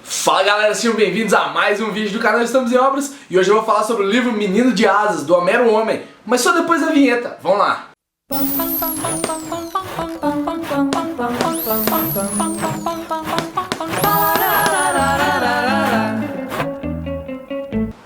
Fala galera, sejam bem-vindos a mais um vídeo do canal Estamos em Obras. E hoje eu vou falar sobre o livro Menino de Asas, do Homero Homem. Mas só depois da vinheta, vamos lá!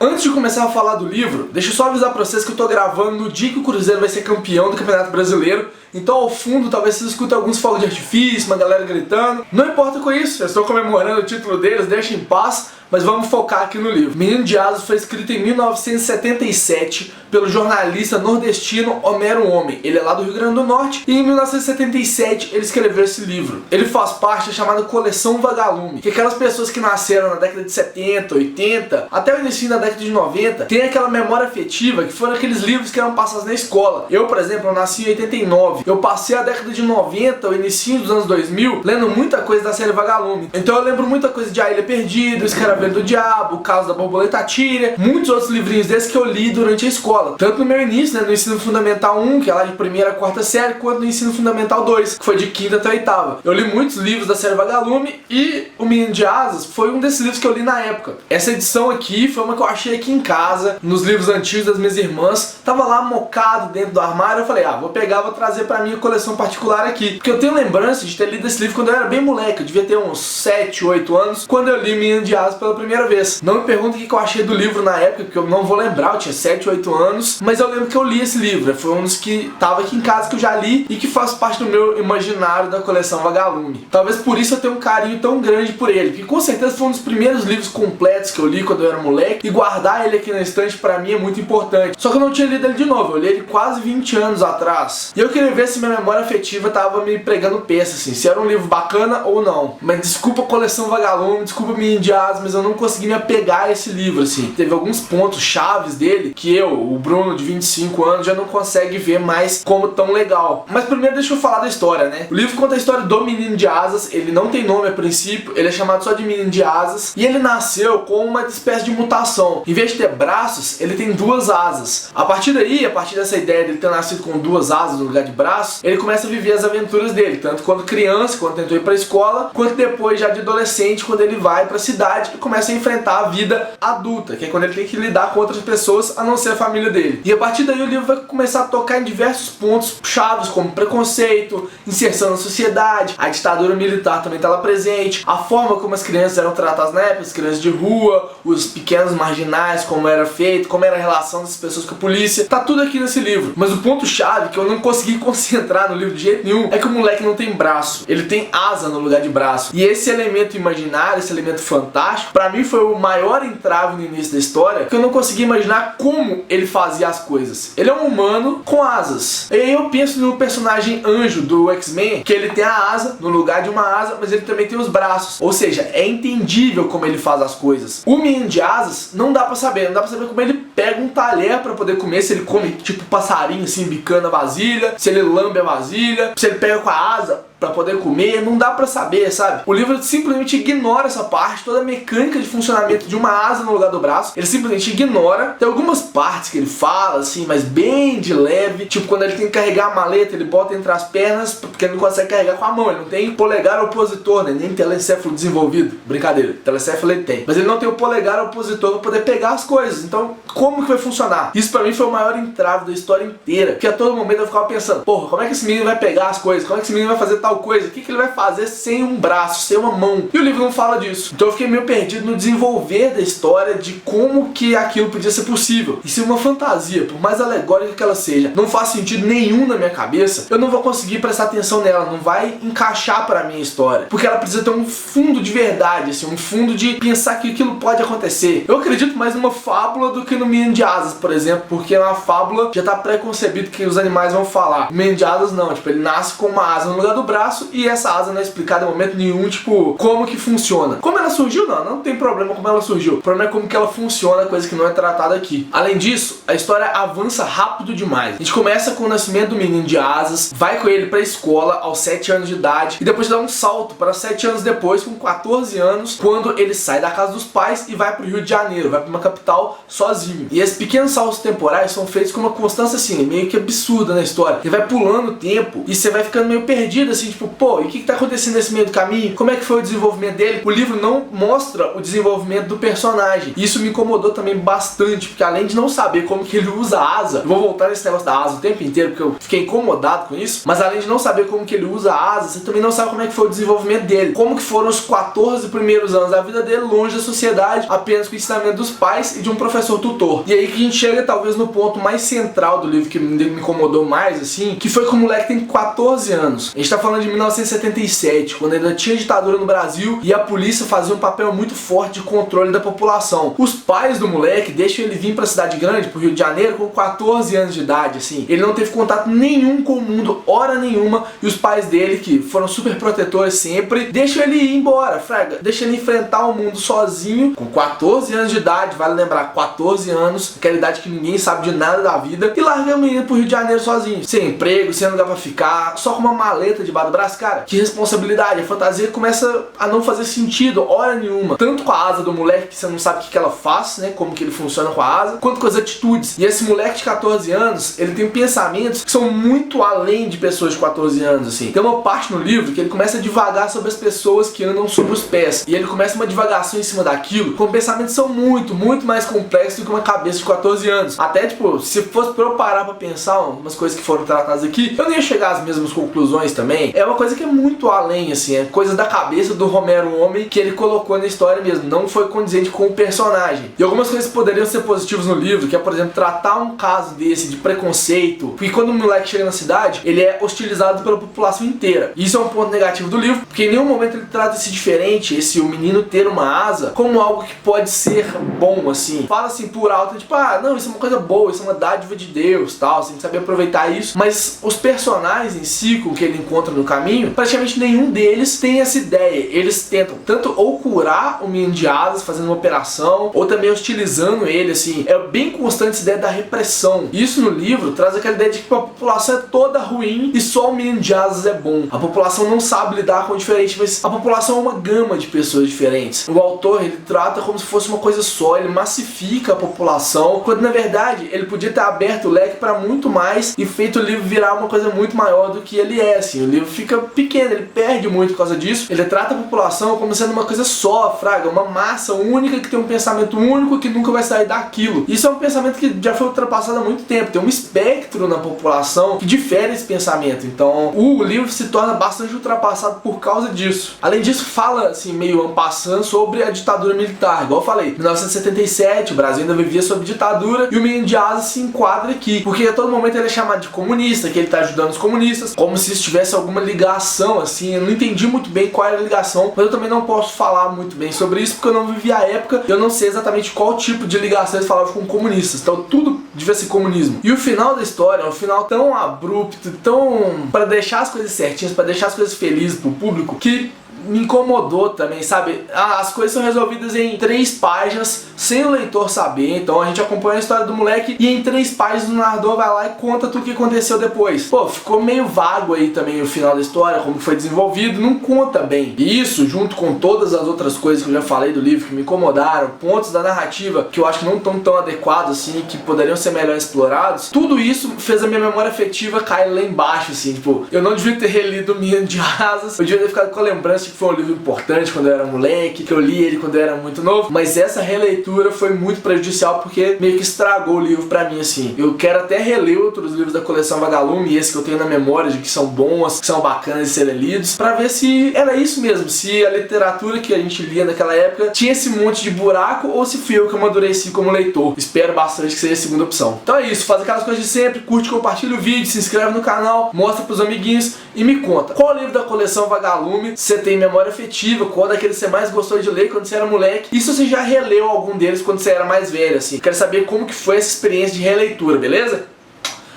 Antes de começar a falar do livro, deixa eu só avisar pra vocês que eu tô gravando no dia que o Cruzeiro vai ser campeão do Campeonato Brasileiro. Então ao fundo talvez vocês escutem alguns fogos de artifício, uma galera gritando. Não importa com isso, eu estou comemorando o título deles, deixa em paz. Mas vamos focar aqui no livro. Menino de Asas foi escrito em 1977 pelo jornalista nordestino Homero Homem. Ele é lá do Rio Grande do Norte e em 1977 ele escreveu esse livro. Ele faz parte da chamada Coleção Vagalume, que aquelas pessoas que nasceram na década de 70, 80, até o início da década de 90, tem aquela memória afetiva que foram aqueles livros que eram passados na escola. Eu, por exemplo, eu nasci em 89. Eu passei a década de 90, o início dos anos 2000, lendo muita coisa da série Vagalume. Então eu lembro muita coisa de A Ilha Perdida, Escaravelho do Diabo, O Caso da Borboleta Tíria, muitos outros livrinhos desses que eu li durante a escola. Tanto no meu início, no ensino fundamental 1, que é lá de primeira a quarta série, quanto no ensino fundamental 2, que foi de quinta até oitava. Eu li muitos livros da série Vagalume e O Menino de Asas foi um desses livros que eu li na época. Essa edição aqui foi uma que eu achei aqui em casa, nos livros antigos das minhas irmãs. Tava lá mocado dentro do armário, eu falei, vou pegar, vou trazer pra minha coleção particular aqui. Porque eu tenho lembrança de ter lido esse livro quando eu era bem moleque, eu devia ter uns 7, 8 anos, quando eu li Menino de Asas pela primeira vez. Não me pergunta o que eu achei do livro na época, porque eu não vou lembrar, eu tinha 7, 8 anos, mas eu lembro que eu li esse livro. Foi um dos que tava aqui em casa que eu já li e que faz parte do meu imaginário da coleção Vagalume. Talvez por isso eu tenha um carinho tão grande por ele, porque com certeza foi um dos primeiros livros completos que eu li quando eu era moleque, e guardar ele aqui na estante pra mim é muito importante. Só que eu não tinha lido ele de novo, eu li ele quase 20 anos atrás. E eu queria ver se minha memória afetiva tava me pregando peça, assim, se era um livro bacana ou não. Mas desculpa a coleção Vagalume, desculpa Menino de Asas, mas eu não consegui me apegar a esse livro, assim. Teve alguns pontos chaves dele que eu, o Bruno de 25 anos, já não consegue ver mais como tão legal. Mas primeiro deixa eu falar da história, né? O livro conta a história do Menino de Asas, ele não tem nome a princípio, ele é chamado só de Menino de Asas, e ele nasceu com uma espécie de mutação. Em vez de ter braços, ele tem duas asas. A partir daí, a partir dessa ideia dele ter nascido com duas asas no lugar de braços, ele começa a viver as aventuras dele, tanto quando criança, quando tentou ir pra escola, quanto depois já de adolescente, quando ele vai pra cidade e começa a enfrentar a vida adulta, que é quando ele tem que lidar com outras pessoas a não ser a família dele. E a partir daí o livro vai começar a tocar em diversos pontos chaves, como preconceito, inserção na sociedade, a ditadura militar também está lá presente, a forma como as crianças eram tratadas na época, as crianças de rua, os pequenos marginais, como era feito, como era a relação dessas pessoas com a polícia, tá tudo aqui nesse livro. Mas o ponto chave que eu não consegui concentrar no livro de jeito nenhum é que o moleque não tem braço, ele tem asa no lugar de braço. E esse elemento imaginário, esse elemento fantástico, pra mim foi o maior entrave no início da história, que eu não conseguia imaginar como ele fazia as coisas. Ele é um humano com asas. E aí eu penso no personagem Anjo do X-Men, que ele tem a asa no lugar de uma asa, mas ele também tem os braços. Ou seja, é entendível como ele faz as coisas. O Menino de Asas não dá pra saber, não dá pra saber como ele pega um talher pra poder comer, se ele come tipo passarinho assim, bicando a vasilha, se ele lambe a vasilha, se ele pega com a asa pra poder comer, não dá pra saber, sabe? O livro simplesmente ignora essa parte, toda a mecânica de funcionamento de uma asa no lugar do braço, ele simplesmente ignora. Tem algumas partes que ele fala, assim, mas bem de leve, tipo quando ele tem que carregar a maleta, ele bota entre as pernas, porque ele não consegue carregar com a mão, ele não tem polegar opositor, né? Nem telecéfalo desenvolvido, brincadeira, telecéfalo ele tem, mas ele não tem o polegar opositor pra poder pegar as coisas. Então, como que vai funcionar? Isso pra mim foi o maior entrave da história inteira, porque a todo momento eu ficava pensando, porra, como é que esse menino vai pegar as coisas? Como é que esse menino vai fazer tal coisa? O que ele vai fazer sem um braço, sem uma mão? E o livro não fala disso. Então eu fiquei meio perdido no desenvolver da história, de como que aquilo podia ser possível. E se uma fantasia, por mais alegórica que ela seja, não faz sentido nenhum na minha cabeça, eu não vou conseguir prestar atenção nela, não vai encaixar pra minha história. Porque ela precisa ter um fundo de verdade, assim, um fundo de pensar que aquilo pode acontecer. Eu acredito mais numa fábula do que no Menino de Asas, por exemplo, porque na fábula já tá pré-concebido que os animais vão falar. O Menino de Asas não, tipo, ele nasce com uma asa no lugar do braço e essa asa não é explicada em momento nenhum, tipo, como que funciona. Como ela surgiu? Não tem problema como ela surgiu. O problema é como que ela funciona, coisa que não é tratada aqui. Além disso, a história avança rápido demais. A gente começa com o nascimento do Menino de Asas, vai com ele pra escola aos 7 anos de idade e depois dá um salto para 7 anos depois, com 14 anos, quando ele sai da casa dos pais e vai pro Rio de Janeiro, vai pra uma capital sozinho. E esses pequenos saltos temporais são feitos com uma constância assim, meio que absurda na história. Ele vai pulando o tempo e você vai ficando meio perdido assim assim, tipo, pô, e o que tá acontecendo nesse meio do caminho? Como é que foi o desenvolvimento dele? O livro não mostra o desenvolvimento do personagem. Isso me incomodou também bastante, porque além de não saber como que ele usa a asa, eu vou voltar nesse negócio da asa o tempo inteiro, porque eu fiquei incomodado com isso, mas além de não saber como que ele usa a asa, você também não sabe como é que foi o desenvolvimento dele. Como que foram os 14 primeiros anos da vida dele, longe da sociedade, apenas com o ensinamento dos pais e de um professor tutor. E aí que a gente chega talvez no ponto mais central do livro, que me incomodou mais, assim, que foi que o moleque tem 14 anos. A gente tá falando de 1977, quando ainda tinha ditadura no Brasil e a polícia fazia um papel muito forte de controle da população. Os pais do moleque deixam ele vir pra cidade grande, pro Rio de Janeiro, com 14 anos de idade, assim. Ele não teve contato nenhum com o mundo, hora nenhuma, e os pais dele, que foram super protetores sempre, deixam ele ir embora, fraga. Deixa ele enfrentar o mundo sozinho, com 14 anos de idade, vale lembrar, 14 anos, aquela idade que ninguém sabe de nada da vida, e larga o menino pro Rio de Janeiro sozinho, sem emprego, sem lugar pra ficar, só com uma maleta debaixo do braço. Cara, que responsabilidade. A fantasia começa a não fazer sentido, hora nenhuma. Tanto com a asa do moleque, que você não sabe o que ela faz, né, como que ele funciona com a asa, quanto com as atitudes. E esse moleque de 14 anos, ele tem pensamentos que são muito além de pessoas de 14 anos, assim. Tem uma parte no livro que ele começa a divagar sobre as pessoas que andam sobre os pés. E ele começa uma divagação em cima daquilo, com pensamentos que são muito mais complexos do que uma cabeça de 14 anos. Até, tipo, se fosse pra eu parar pra pensar umas coisas que foram tratadas aqui, eu não ia chegar às mesmas conclusões também. É uma coisa que é muito além, assim, é coisa da cabeça do Romero Homem que ele colocou na história mesmo, não foi condizente com o personagem. E algumas coisas poderiam ser positivas no livro, que é, por exemplo, tratar um caso desse de preconceito, porque quando o moleque chega na cidade, ele é hostilizado pela população inteira. E isso é um ponto negativo do livro, porque em nenhum momento ele trata esse diferente, o menino ter uma asa, como algo que pode ser bom, assim. Fala assim por alto, tipo, ah, não, isso é uma coisa boa, isso é uma dádiva de Deus, tal, assim, saber aproveitar isso. Mas os personagens em si, com que ele encontra no caminho, praticamente nenhum deles tem essa ideia. Eles tentam tanto ou curar o menino de asas, fazendo uma operação, ou também hostilizando ele, assim. É bem constante essa ideia da repressão. Isso no livro traz aquela ideia de que a população é toda ruim e só o menino de asas é bom. A população não sabe lidar com o diferente, mas a população é uma gama de pessoas diferentes. O autor, ele trata como se fosse uma coisa só, ele massifica a população, quando na verdade ele podia ter aberto o leque para muito mais e feito o livro virar uma coisa muito maior do que ele é, assim. O livro fica pequeno, ele perde muito por causa disso. Ele trata a população como sendo uma coisa só, fraga, uma massa única que tem um pensamento único que nunca vai sair daquilo. Isso é um pensamento que já foi ultrapassado há muito tempo. Tem um espectro na população que difere esse pensamento. Então, o livro se torna bastante ultrapassado por causa disso. Além disso, fala, assim, meio en passant sobre a ditadura militar. Igual eu falei, em 1977, o Brasil ainda vivia sob ditadura e o menino de asas se enquadra aqui. Porque a todo momento ele é chamado de comunista, que ele tá ajudando os comunistas, como se isso tivesse alguma ligação, assim. Eu não entendi muito bem qual era a ligação, mas eu também não posso falar muito bem sobre isso, porque eu não vivi a época, eu não sei exatamente qual tipo de ligação eles falavam com comunistas. Então tudo devia ser comunismo. E o final da história é um final tão abrupto, tão para deixar as coisas certinhas, para deixar as coisas felizes pro público, que me incomodou também, sabe? As coisas são resolvidas em 3 páginas, sem o leitor saber. Então a gente acompanha a história do moleque e em 3 páginas o narrador vai lá e conta tudo o que aconteceu depois. Pô, ficou meio vago aí também o final da história, como foi desenvolvido, não conta bem. E isso, junto com todas as outras coisas que eu já falei do livro, que me incomodaram, pontos da narrativa que eu acho que não estão tão adequados assim, que poderiam ser melhor explorados, tudo isso fez a minha memória afetiva cair lá embaixo, assim, tipo, eu não devia ter relido o Menino de Asas, eu devia ter ficado com a lembrança de que foi um livro importante quando eu era moleque, que eu li ele quando eu era muito novo, mas essa releitura foi muito prejudicial porque meio que estragou o livro pra mim, assim. Eu quero até reler outros livros da coleção Vagalume, esse que eu tenho na memória de que são bons, que são bacanas de serem lidos, pra ver se era isso mesmo, se a literatura que a gente lia naquela época tinha esse monte de buraco ou se fui eu que amadureci como leitor. Espero bastante que seja a segunda opção. Então é isso, faz aquelas coisas de sempre, curte, compartilha o vídeo, se inscreve no canal, mostra pros amiguinhos e me conta qual livro da coleção Vagalume você tem memória afetiva, qual daqueles você mais gostou de ler quando você era moleque, e se você já releu algum deles quando você era mais velho, assim. Quero saber como que foi essa experiência de releitura, beleza?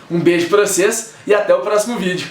Um beijo pra vocês e até o próximo vídeo.